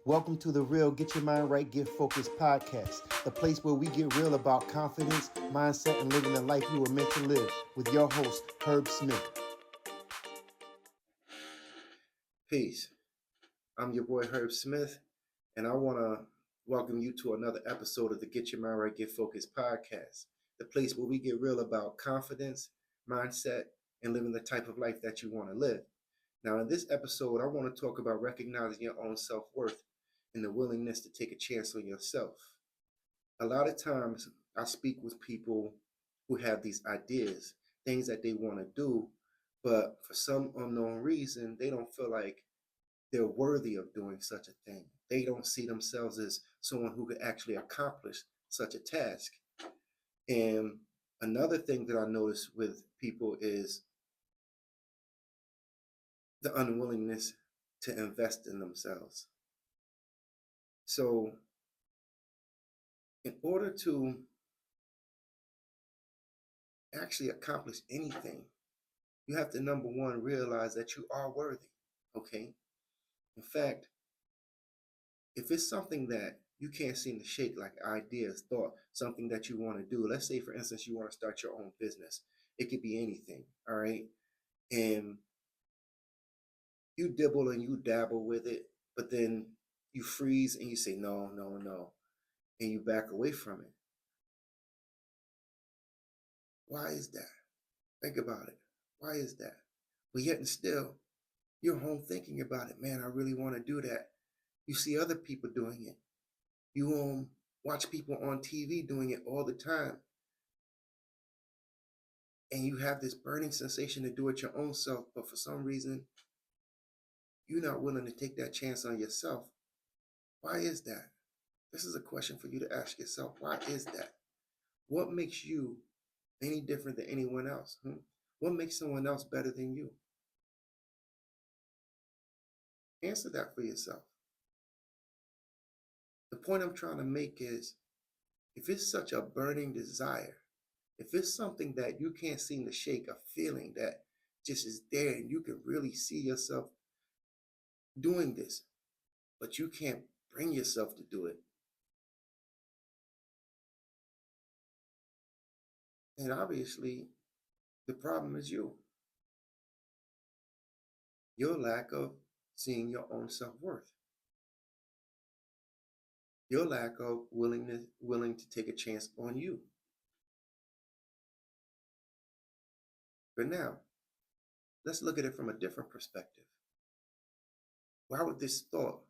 Welcome to the Real Get Your Mind Right, Get Focused podcast, the place where we get real about confidence, mindset, and living the life you were meant to live with your host, Herb Smith. Peace. I'm your boy, Herb Smith, and I want to welcome you to another episode of the Get Your Mind Right, Get Focused podcast, the place where we get real about confidence, mindset, and living the type of life that you want to live. Now, in this episode, I want to talk about recognizing your own self-worth and the willingness to take a chance on yourself. A lot of times I speak with people who have these ideas, things that they want to do, but for some unknown reason, they don't feel like they're worthy of doing such a thing. They don't see themselves as someone who could actually accomplish such a task. And another thing that I notice with people is the unwillingness to invest in themselves. So, in order to actually accomplish anything, you have to, number one, realize that you are worthy. Okay. In fact, if it's something that you can't seem to shake, like ideas, thought, something that you want to do, let's say, for instance, you want to start your own business, it could be anything. All right. And you dibble and you dabble with it, but then you freeze and you say, no, no, no. And you back away from it. Why is that? Think about it. Why is that? But yet and still, you're home thinking about it. Man, I really want to do that. You see other people doing it. You watch people on TV doing it all the time. And you have this burning sensation to do it your own self, but for some reason, you're not willing to take that chance on yourself. Why is that? This is a question for you to ask yourself. Why is that? What makes you any different than anyone else? What makes someone else better than you? Answer that for yourself. The point I'm trying to make is, if it's such a burning desire, if it's something that you can't seem to shake, a feeling that just is there and you can really see yourself doing this, but you can't bring yourself to do it, then obviously the problem is you. Your lack of seeing your own self-worth. Your lack of willing to take a chance on you. But now, let's look at it from a different perspective. Why would this thought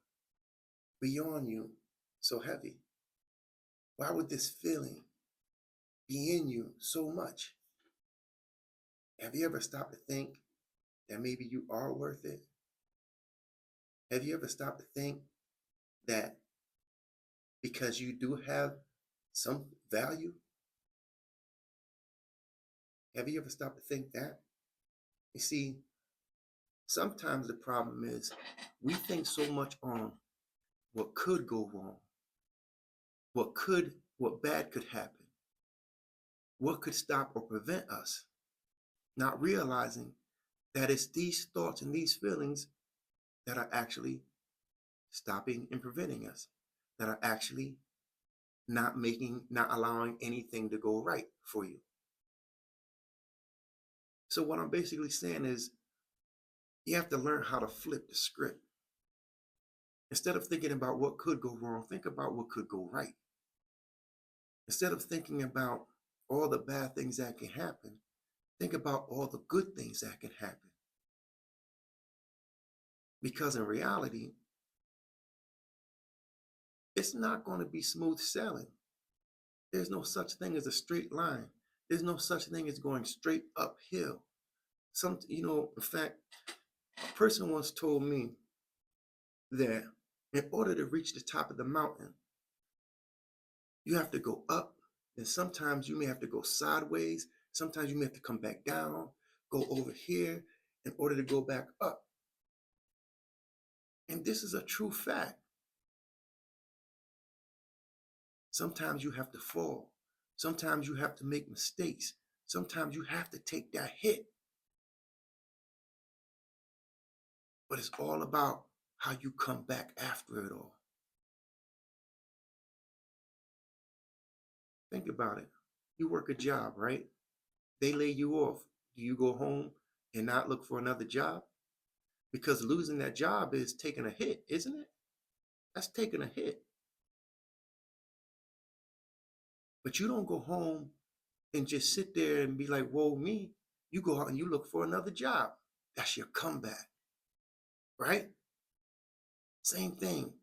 be on you so heavy? Why would this feeling be in you so much? Have you ever stopped to think that maybe you are worth it? Have you ever stopped to think that because you do have some value? Have you ever stopped to think that? You see, sometimes the problem is we think so much on what could go wrong, what bad could happen, what could stop or prevent us, not realizing that it's these thoughts and these feelings that are actually stopping and preventing us, that are actually not allowing anything to go right for you. So what I'm basically saying is, you have to learn how to flip the script. Instead of thinking about what could go wrong, think about what could go right. Instead of thinking about all the bad things that can happen, think about all the good things that can happen. Because in reality, it's not going to be smooth sailing. There's no such thing as a straight line. There's no such thing as going straight uphill. In fact, a person once told me that in order to reach the top of the mountain, you have to go up, and sometimes you may have to go sideways. Sometimes you may have to come back down, go over here in order to go back up. And this is a true fact. Sometimes you have to fall. Sometimes you have to make mistakes. Sometimes you have to take that hit. But it's all about how you come back after it all. Think about it. You work a job, right? They lay you off. Do you go home and not look for another job? Because losing that job is taking a hit, isn't it? That's taking a hit. But you don't go home and just sit there and be like, whoa, me. You go out and you look for another job. That's your comeback, right? Same thing.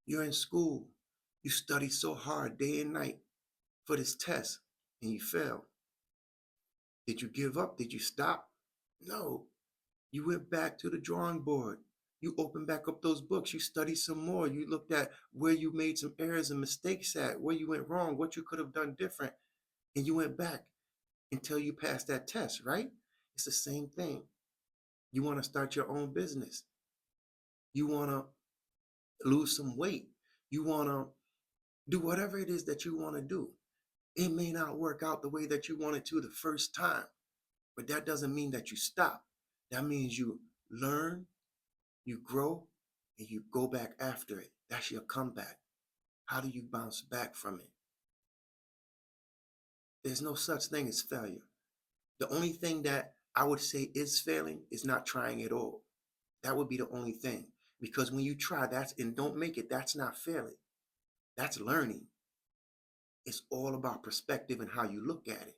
You're in school. You study so hard day and night for this test and you fail. Did you give up? Did you stop? No. You went back to the drawing board. You opened back up those books. You studied some more. You looked at where you made some errors and mistakes at, where you went wrong, what you could have done different. And you went back until you passed that test, right? It's the same thing. You want to start your own business. You want to lose some weight. You want to do whatever it is that you want to do. It may not work out the way that you wanted to the first time, but that doesn't mean that you stop. That means you learn, you grow, and you go back after it. That's your comeback. How do you bounce back from it? There's no such thing as failure. The only thing that I would say is failing is not trying at all. That would be the only thing. Because when you try that's and don't make it, that's not failing. That's learning. It's all about perspective and how you look at it.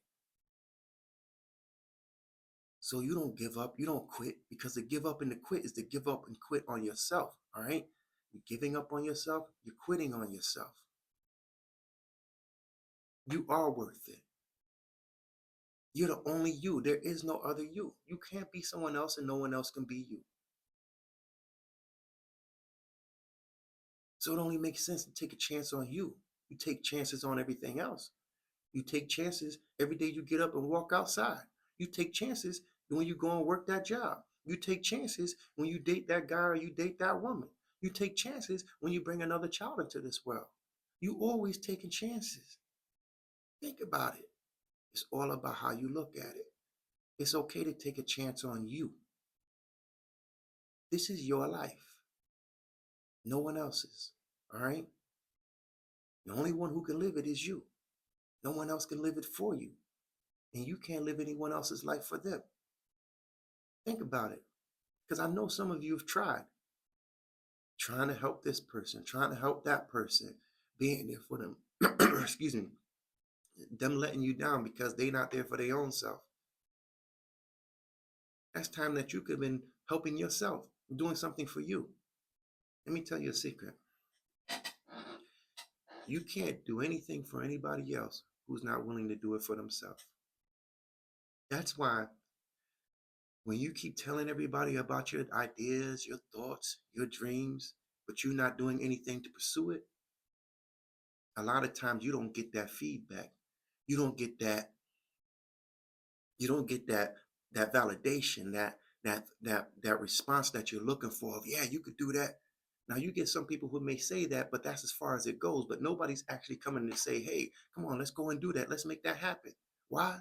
So you don't give up, you don't quit, because the give up and the quit is to give up and quit on yourself. All right? You're giving up on yourself, you're quitting on yourself. You are worth it. You're the only you. There is no other you. You can't be someone else and no one else can be you. So it only makes sense to take a chance on you. You take chances on everything else. You take chances every day you get up and walk outside. You take chances when you go and work that job. You take chances when you date that guy or you date that woman. You take chances when you bring another child into this world. You always taking chances. Think about it. It's all about how you look at it. It's okay to take a chance on you. This is your life. No one else's. All right? The only one who can live it is you. No one else can live it for you. And you can't live anyone else's life for them. Think about it. Because I know some of you have tried. Trying to help this person, trying to help that person, being there for them. Excuse me. Them letting you down because they're not there for their own self. That's time that you could have been helping yourself, doing something for you. Let me tell you a secret. You can't do anything for anybody else who's not willing to do it for themselves. That's why when you keep telling everybody about your ideas, your thoughts, your dreams, but you're not doing anything to pursue it, a lot of times you don't get that feedback. You don't get that, you don't get that validation, that response that you're looking for of, yeah, you could do that. Now you get some people who may say that, but that's as far as it goes. But nobody's actually coming to say, hey, come on, let's go and do that. Let's make that happen. Why?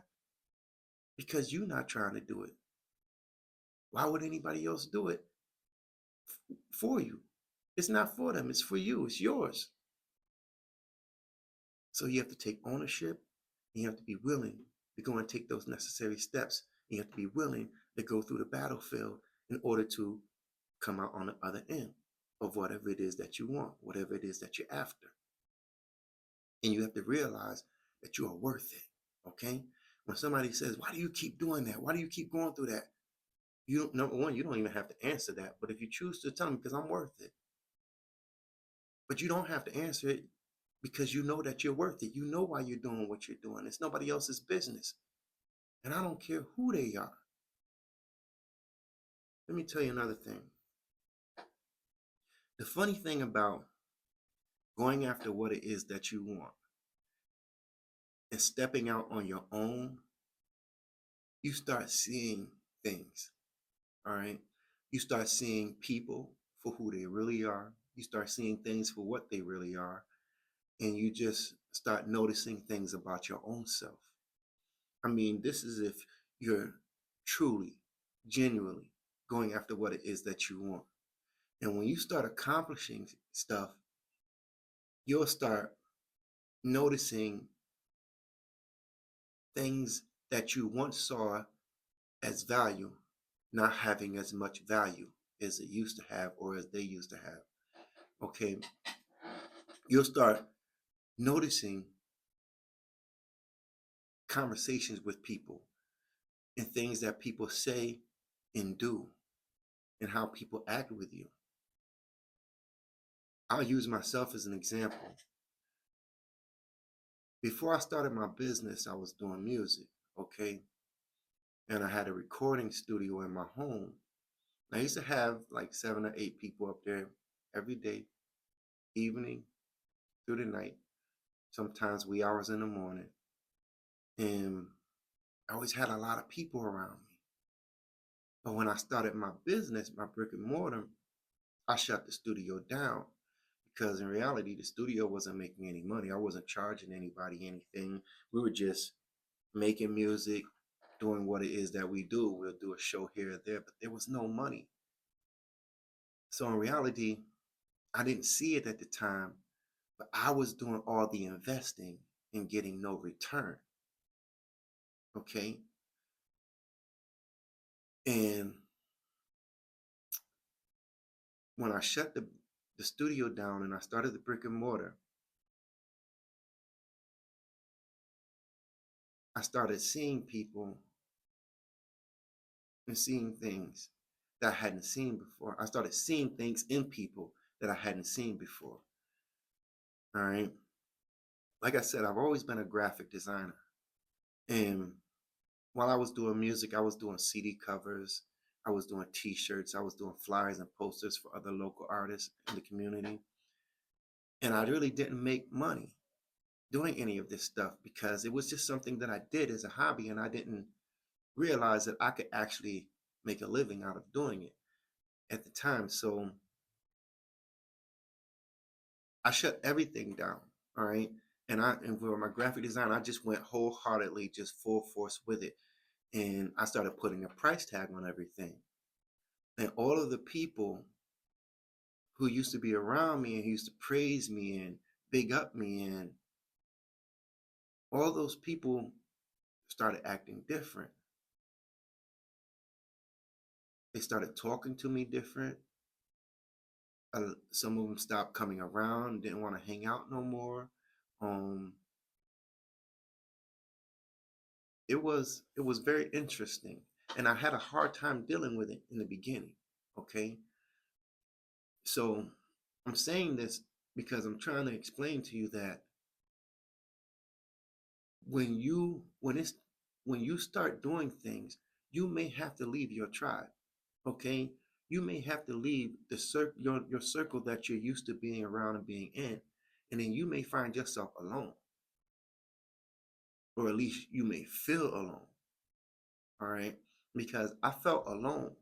Because you're not trying to do it. Why would anybody else do it for you? It's not for them, it's for you, it's yours. So you have to take ownership, and you have to be willing to go and take those necessary steps. And you have to be willing to go through the battlefield in order to come out on the other end of whatever it is that you want, whatever it is that you're after. And you have to realize that you are worth it. Okay? When somebody says, why do you keep doing that? Why do you keep going through that? You, number one, you don't even have to answer that. But if you choose to tell them, because I'm worth it. But you don't have to answer it because you know that you're worth it. You know why you're doing what you're doing. It's nobody else's business. And I don't care who they are. Let me tell you another thing. The funny thing about going after what it is that you want and stepping out on your own, you start seeing things. All right? You start seeing people for who they really are. You start seeing things for what they really are. And you just start noticing things about your own self. I mean, this is if you're truly, genuinely going after what it is that you want. And when you start accomplishing stuff, you'll start noticing things that you once saw as value not having as much value as it used to have or as they used to have. Okay, you'll start noticing conversations with people and things that people say and do and how people act with you. I'll use myself as an example. Before I started my business, I was doing music, okay? And I had a recording studio in my home. I used to have like 7 or 8 people up there every day, evening through the night, sometimes wee hours in the morning. And I always had a lot of people around me. But when I started my business, my brick and mortar, I shut the studio down because in reality, the studio wasn't making any money. I wasn't charging anybody anything. We were just making music, doing what it is that we do. We'll do a show here or there, but there was no money. So in reality, I didn't see it at the time, but I was doing all the investing and getting no return. Okay. And when I shut the studio down and I started the brick and mortar, I started seeing people and seeing things that I hadn't seen before. I started seeing things in people that I hadn't seen before. All right. Like I said, I've always been a graphic designer. And while I was doing music, I was doing CD covers, I was doing t-shirts, I was doing flyers and posters for other local artists in the community. And I really didn't make money doing any of this stuff because it was just something that I did as a hobby and I didn't realize that I could actually make a living out of doing it at the time. So I shut everything down. All right. And for my graphic design, I just went wholeheartedly, just full force with it. And I started putting a price tag on everything. And all of the people who used to be around me and who used to praise me and big up me, and all those people started acting different. They started talking to me different. Some of them stopped coming around, didn't want to hang out no more. Um, it was very interesting, and I had a hard time dealing with it in the beginning. Okay, so I'm saying this because I'm trying to explain to you that when you start doing things, you may have to leave your tribe. Okay, you may have to leave your circle that you're used to being around and being in, and then you may find yourself alone, or at least you may feel alone. All right, because I felt alone.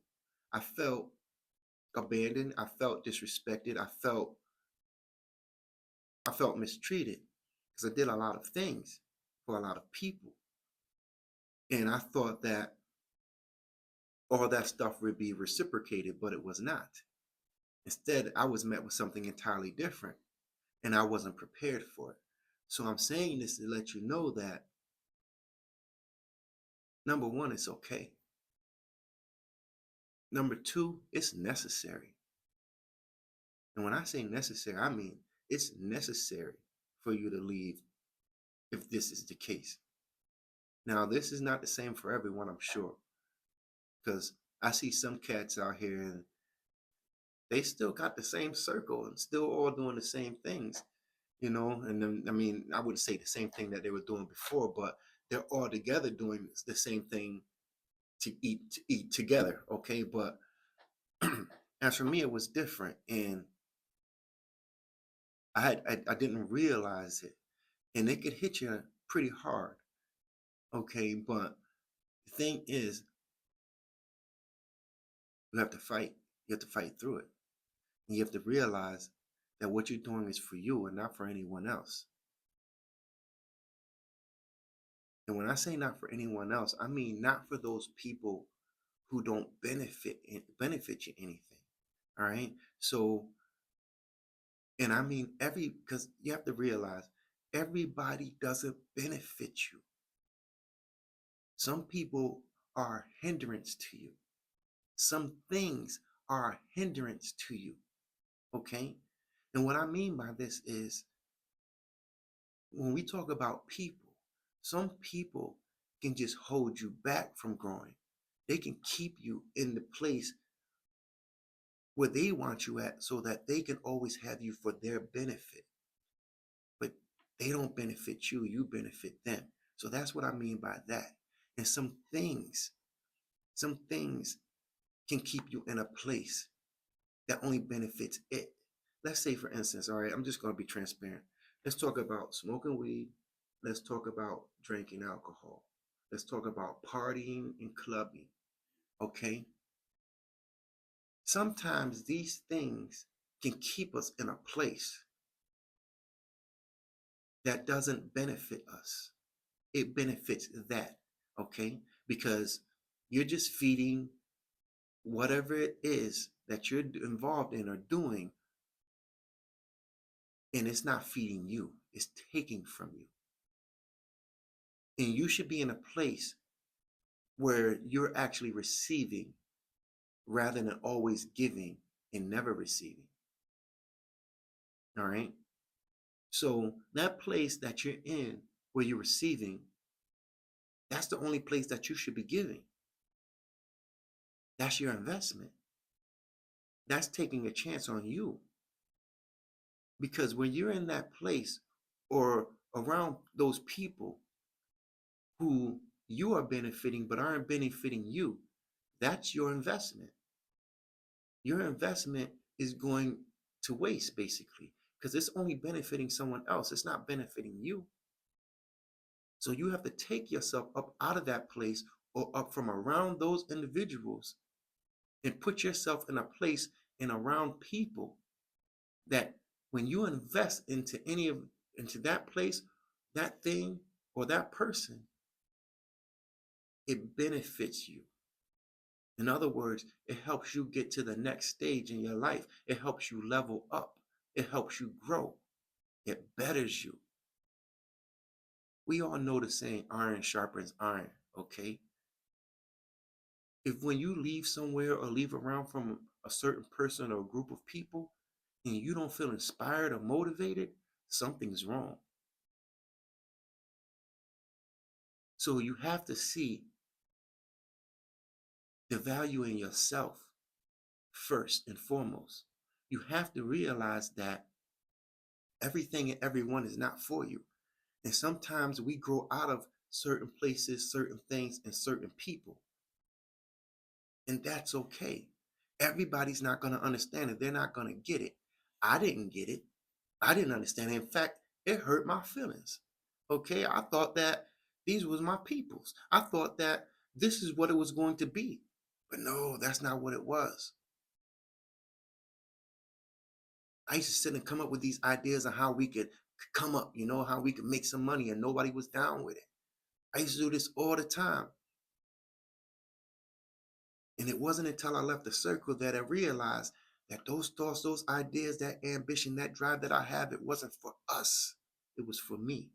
I felt abandoned. I felt disrespected. I felt mistreated because I did a lot of things for a lot of people, and I thought that all that stuff would be reciprocated, but it was not. Instead, I was met with something entirely different, and I wasn't prepared for it. So I'm saying this to let you know that number one, it's okay. Number two, it's necessary. And when I say necessary, I mean it's necessary for you to leave if this is the case. Now, this is not the same for everyone, I'm sure, because I see some cats out here and they still got the same circle and still all doing the same things, and then, I mean, I wouldn't say the same thing that they were doing before, but they're all together doing the same thing to eat together. Okay, but as for me, it was different, and I didn't realize it, and it could hit you pretty hard. Okay, but the thing is, you have to fight. You have to fight through it, and you have to realize that what you're doing is for you and not for anyone else. And when I say not for anyone else, I mean not for those people who don't benefit you anything. All right. So, and I mean because you have to realize everybody doesn't benefit you. Some people are a hindrance to you. Some things are a hindrance to you. Okay? And what I mean by this is when we talk about people, some people can just hold you back from growing. They can keep you in the place where they want you at so that they can always have you for their benefit. But they don't benefit you, you benefit them. So that's what I mean by that. And some things can keep you in a place that only benefits it. Let's say, for instance, all right, I'm just going to be transparent. Let's talk about smoking weed. Let's talk about drinking alcohol. Let's talk about partying and clubbing. Okay? Sometimes these things can keep us in a place that doesn't benefit us. It benefits that, okay? Because you're just feeding whatever it is that you're involved in or doing, and it's not feeding you, it's taking from you. And you should be in a place where you're actually receiving rather than always giving and never receiving. All right? So that place that you're in where you're receiving, that's the only place that you should be giving. That's your investment. That's taking a chance on you. Because when you're in that place or around those people who you are benefiting but aren't benefiting you, that's your investment. Your investment is going to waste basically because it's only benefiting someone else. It's not benefiting you. So you have to take yourself up out of that place or up from around those individuals and put yourself in a place and around people that when you invest into that place, that thing, or that person, it benefits you. In other words, it helps you get to the next stage in your life. It helps you level up. It helps you grow. It betters you. We all know the saying, iron sharpens iron, okay? If when you leave somewhere or leave around from a certain person or a group of people and you don't feel inspired or motivated, something's wrong. So you have to see the value in yourself first and foremost. You have to realize that everything and everyone is not for you. And sometimes we grow out of certain places, certain things, and certain people. And that's okay. Everybody's not going to understand it. They're not going to get it. I didn't get it. I didn't understand it. In fact, it hurt my feelings. Okay, I thought that these was my peoples. I thought that this is what it was going to be. But no, that's not what it was. I used to sit and come up with these ideas on how we could come up, how we could make some money, and nobody was down with it. I used to do this all the time. And it wasn't until I left the circle that I realized that those thoughts, those ideas, that ambition, that drive that I have, it wasn't for us. It was for me.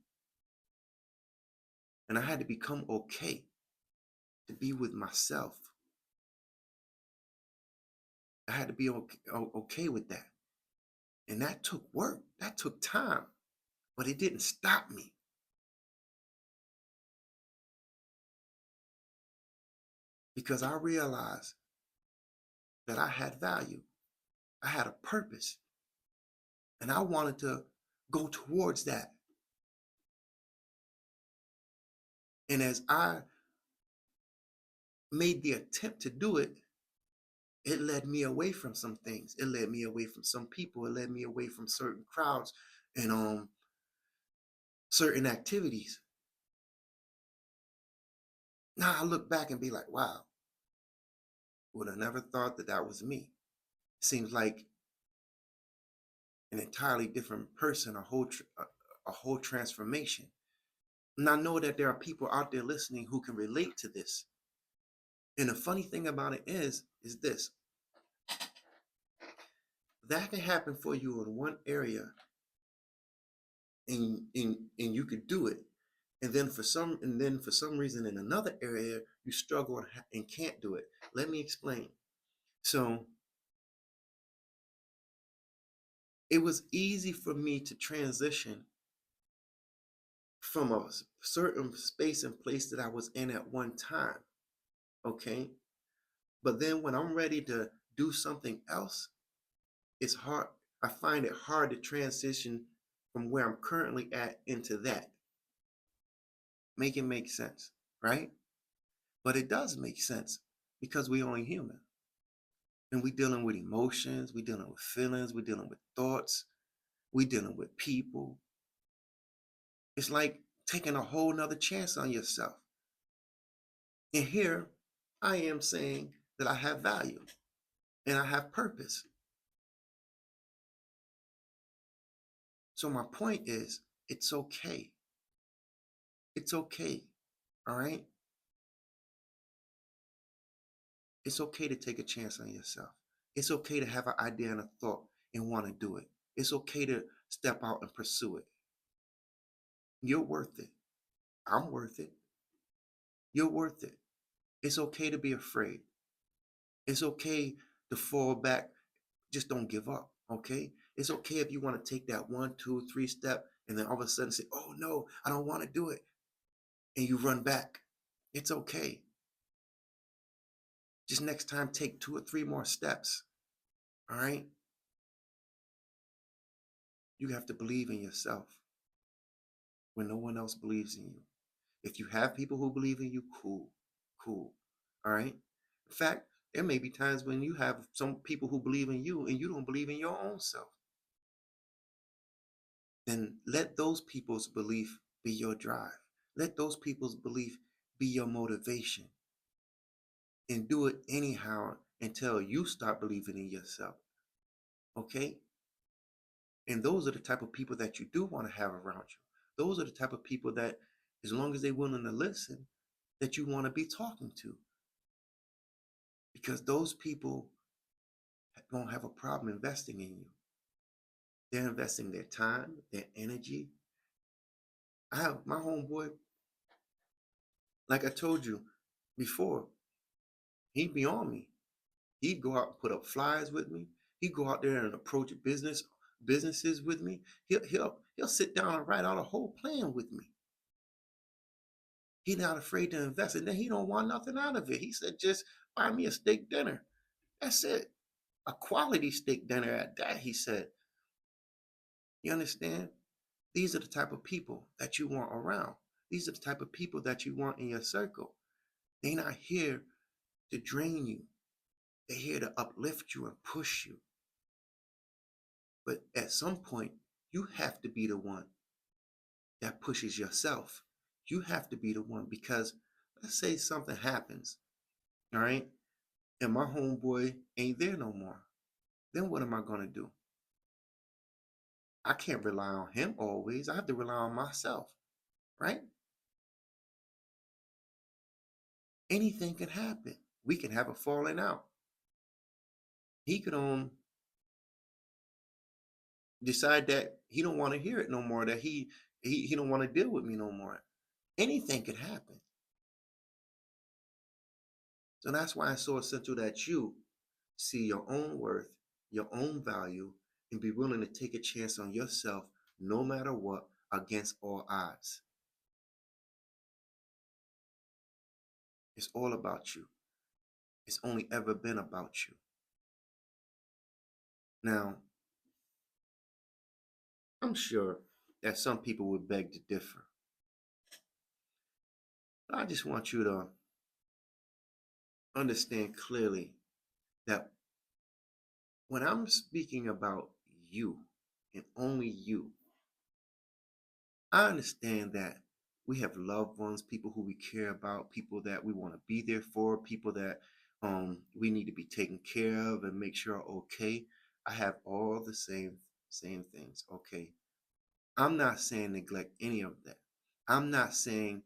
And I had to become okay to be with myself. I had to be okay with that. And that took work. That took time. But it didn't stop me. Because I realized that I had value. I had a purpose. And I wanted to go towards that. And as I made the attempt to do it, it led me away from some things. It led me away from some people. It led me away from certain crowds and certain activities. Now I look back and be like, wow, would have never thought that that was me. Seems like an entirely different person, a whole transformation. And I know that there are people out there listening who can relate to this. And the funny thing about it is this. That can happen for you in one area and you could do it. And then for some reason in another area you struggle and can't do it. Let me explain. So it was easy for me to transition from a certain space and place that I was in at one time. Okay. But then when I'm ready to do something else, it's hard. I find it hard to transition from where I'm currently at into that. Make it make sense, right? But it does make sense because we only human. And we dealing with emotions, we dealing with feelings, we dealing with thoughts, we dealing with people. It's like taking a whole nother chance on yourself. And here I am saying that I have value and I have purpose. So my point is, it's okay. It's okay. All right. It's okay to take a chance on yourself. It's okay to have an idea and a thought and want to do it. It's okay to step out and pursue it. You're worth it. I'm worth it. You're worth it. It's okay to be afraid. It's okay to fall back. Just don't give up. Okay. It's okay if you want to take that 1, 2, 3 step and then all of a sudden say, oh no, I don't want to do it. And you run back. It's okay. Just next time, take 2 or 3 more steps. All right. You have to believe in yourself when no one else believes in you. If you have people who believe in you, cool, cool. All right. In fact, there may be times when you have some people who believe in you and you don't believe in your own self. Then let those people's belief be your drive. Let those people's belief be your motivation. And do it anyhow until you start believing in yourself. Okay? And those are the type of people that you do want to have around you. Those are the type of people that, as long as they're willing to listen, that you want to be talking to. Because those people don't have a problem investing in you. They're investing their time, their energy. I have my homeboy, like I told you before, he'd be on me. He'd go out and put up flyers with me. He'd go out there and approach businesses with me. He'll sit down and write out a whole plan with me. He's not afraid to invest, and then he don't want nothing out of it. He said, just buy me a steak dinner. That's it. A quality steak dinner at that, he said. You understand? These are the type of people that you want around. These are the type of people that you want in your circle. They're not here to drain you. They're here to uplift you and push you. But at some point, you have to be the one that pushes yourself. You have to be the one because let's say something happens, all right, and my homeboy ain't there no more. Then what am I going to do? I can't rely on him always. I have to rely on myself, right? Anything can happen. We can have a falling out. He could decide that he don't want to hear it no more, that he don't want to deal with me no more. Anything could happen. So that's why it's so essential that you see your own worth, your own value, and be willing to take a chance on yourself no matter what, against all odds. It's all about you. It's only ever been about you. Now, I'm sure that some people would beg to differ. But I just want you to understand clearly that when I'm speaking about you and only you, I understand that we have loved ones, people who we care about, people that we want to be there for, people that we need to be taken care of and make sure are okay. I have all the same things. Okay. I'm not saying neglect any of that. I'm not saying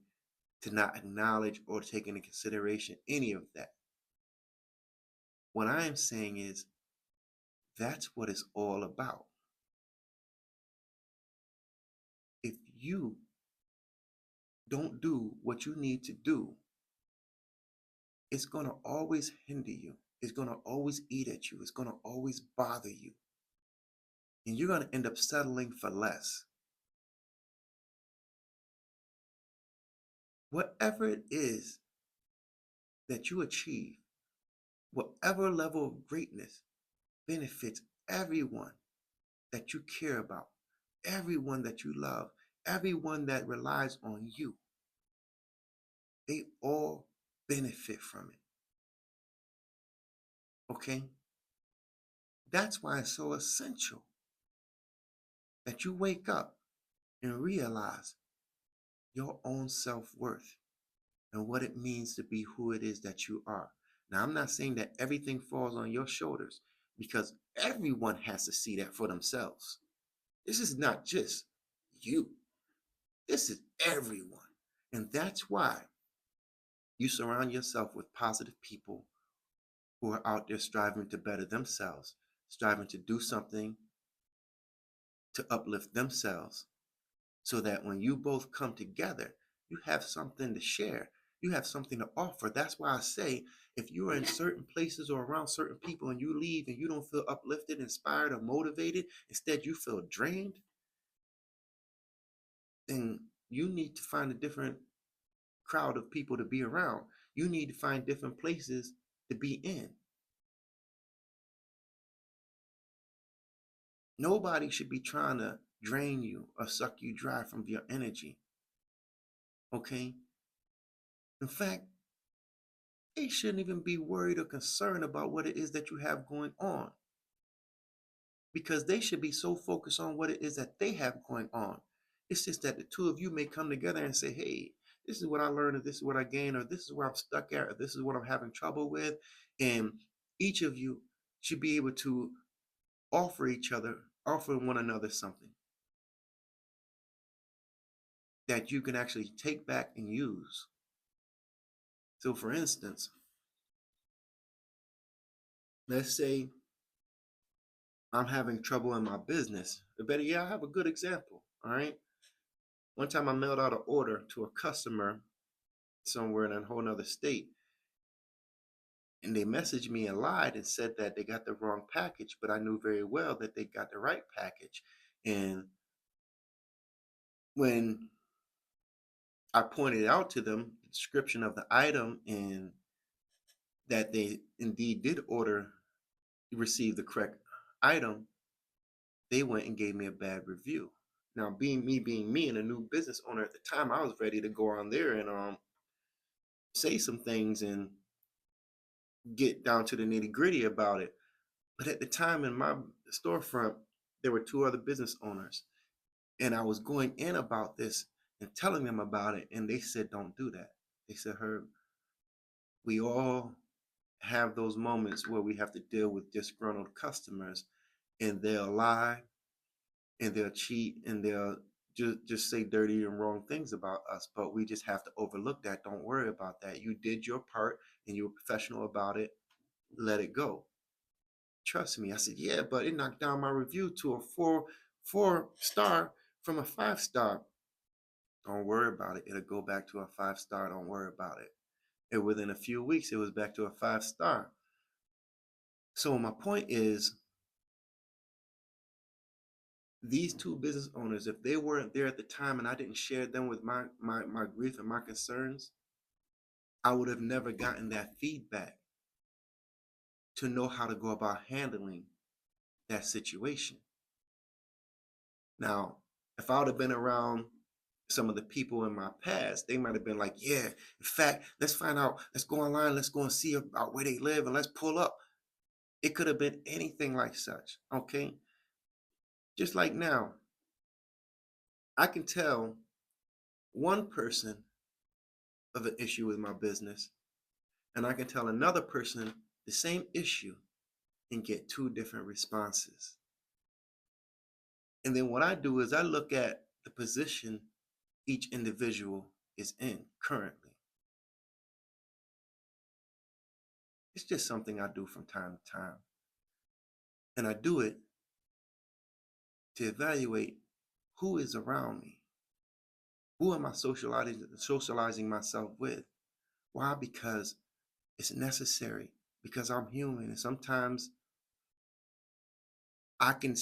to not acknowledge or take into consideration any of that. What I am saying is that's what it's all about. If you don't do what you need to do, it's going to always hinder you. It's going to always eat at you. It's going to always bother you. And you're going to end up settling for less. Whatever it is that you achieve, whatever level of greatness benefits everyone that you care about, everyone that you love, everyone that relies on you, they all benefit from it. Okay? That's why it's so essential that you wake up and realize your own self-worth and what it means to be who it is that you are. Now, I'm not saying that everything falls on your shoulders, because everyone has to see that for themselves. This is not just you. This is everyone. And that's why you surround yourself with positive people who are out there striving to better themselves, striving to do something to uplift themselves, so that when you both come together, you have something to share. You have something to offer. That's why I say, if you're in certain places or around certain people and you leave and you don't feel uplifted, inspired, or motivated, instead you feel drained, then you need to find a different crowd of people to be around. You need to find different places to be in. Nobody should be trying to drain you or suck you dry from your energy. Okay? In fact, they shouldn't even be worried or concerned about what it is that you have going on, because they should be so focused on what it is that they have going on. It's just that the two of you may come together and say, hey, this is what I learned, or this is what I gained, or this is where I'm stuck at, or this is what I'm having trouble with. And each of you should be able to offer one another something that you can actually take back and use. So for instance, let's say I'm having trouble in my business. Or better yet, I have a good example. All right. One time I mailed out an order to a customer somewhere in a whole nother state. And they messaged me and lied and said that they got the wrong package, but I knew very well that they got the right package. And when I pointed out to them the description of the item and that they indeed did receive the correct item, they went and gave me a bad review. Now, being me and a new business owner at the time, I was ready to go on there and say some things and get down to the nitty gritty about it. But at the time in my storefront, there were two other business owners, and I was going in about this and telling them about it, and they said, "Don't do that." They said, "Herb, we all have those moments where we have to deal with disgruntled customers, and they'll lie and they'll cheat and they'll just say dirty and wrong things about us, but we just have to overlook that. Don't worry about that. You did your part and you were professional about it. Let it go. Trust me." I said, "Yeah, but it knocked down my review to a four star from a 5 star." "Don't worry about it. It'll go back to a 5 star. Don't worry about it." And within a few weeks, it was back to a 5 star. So my point is, these two business owners, if they weren't there at the time and I didn't share them with my grief and my concerns, I would have never gotten that feedback to know how to go about handling that situation. Now, if I would have been around some of the people in my past, they might have been like, "Yeah, in fact, let's find out, let's go online, let's go and see about where they live and let's pull up." It could have been anything like such, okay? Just like now, I can tell one person of an issue with my business, and I can tell another person the same issue and get two different responses. And then what I do is I look at the position each individual is in currently. It's just something I do from time to time. And I do it to evaluate who is around me. Who am I socializing myself with? Why? Because it's necessary. Because I'm human, and sometimes I can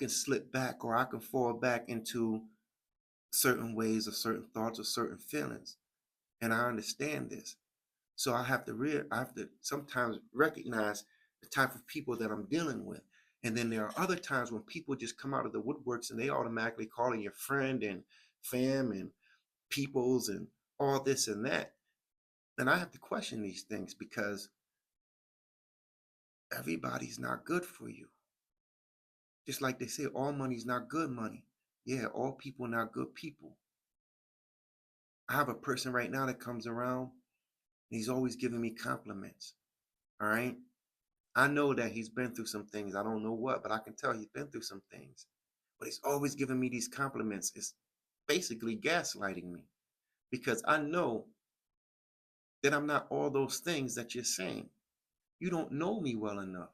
slip back, or I can fall back into certain ways or certain thoughts or certain feelings, and I understand this. So I have to sometimes recognize the type of people that I'm dealing with. And then there are other times when people just come out of the woodworks and they automatically calling your friend and fam and peoples and all this and that. And I have to question these things because everybody's not good for you. Just like they say, all money's not good money. Yeah, all people not good people. I have a person right now that comes around and he's always giving me compliments. All right. I know that he's been through some things. I don't know what, but I can tell he's been through some things. But he's always giving me these compliments. It's basically gaslighting me because I know that I'm not all those things that you're saying. You don't know me well enough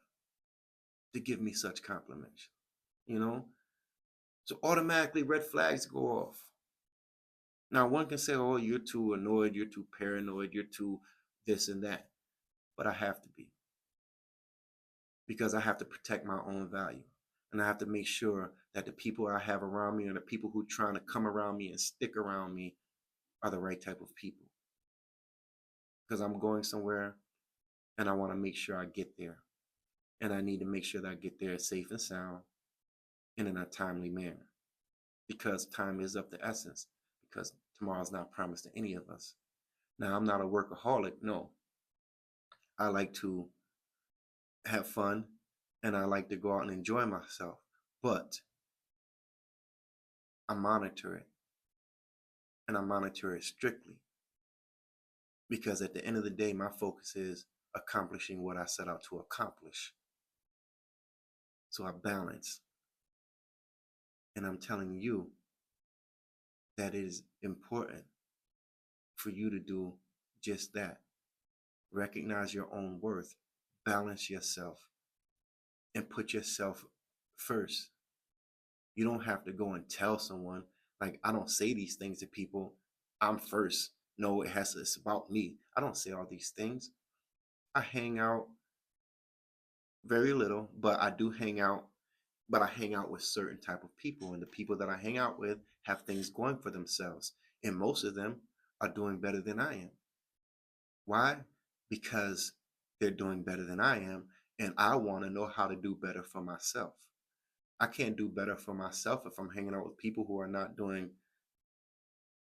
to give me such compliments, you know? So automatically red flags go off. Now, one can say, oh, you're too annoyed, you're too paranoid, you're too this and that. But I have to be because I have to protect my own value. And I have to make sure that the people I have around me and the people who are trying to come around me and stick around me are the right type of people. Because I'm going somewhere and I want to make sure I get there. And I need to make sure that I get there safe and sound and in a timely manner. Because time is of the essence. Because tomorrow's not promised to any of us. Now, I'm not a workaholic. No. I like to have fun and I like to go out and enjoy myself. But I monitor it, and I monitor it strictly because at the end of the day, my focus is accomplishing what I set out to accomplish. So I balance, and I'm telling you that it is important for you to do just that. Recognize your own worth, balance yourself, and put yourself first. You don't have to go and tell someone, like, I don't say these things to people. I'm first. No, it's about me. I don't say all these things. I hang out very little, but I do hang out, but I hang out with certain type of people, and the people that I hang out with have things going for themselves, and most of them are doing better than I am. Why? Because they're doing better than I am, and I want to know how to do better for myself. I can't do better for myself if I'm hanging out with people who are not doing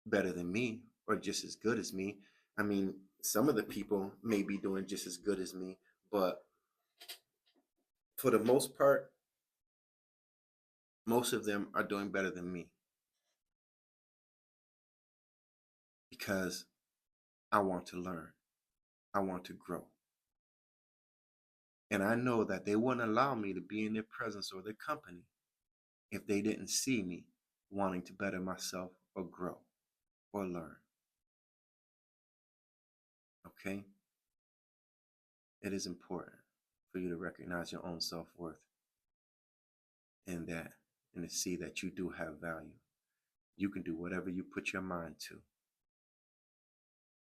better than me or just as good as me. I mean, some of the people may be doing just as good as me, but for the most part, most of them are doing better than me because I want to learn. I want to grow. And I know that they wouldn't allow me to be in their presence or their company if they didn't see me wanting to better myself or grow or learn. Okay? It is important for you to recognize your own self worth and to see that you do have value. You can do whatever you put your mind to.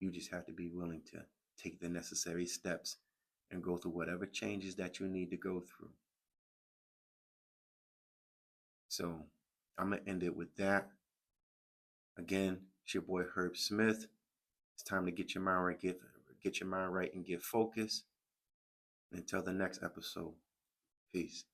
You just have to be willing to take the necessary steps and go through whatever changes that you need to go through. So I'm going to end it with that. Again, it's your boy Herb Smith. It's time to get your mind right, get your mind right and get focused. Until the next episode, peace.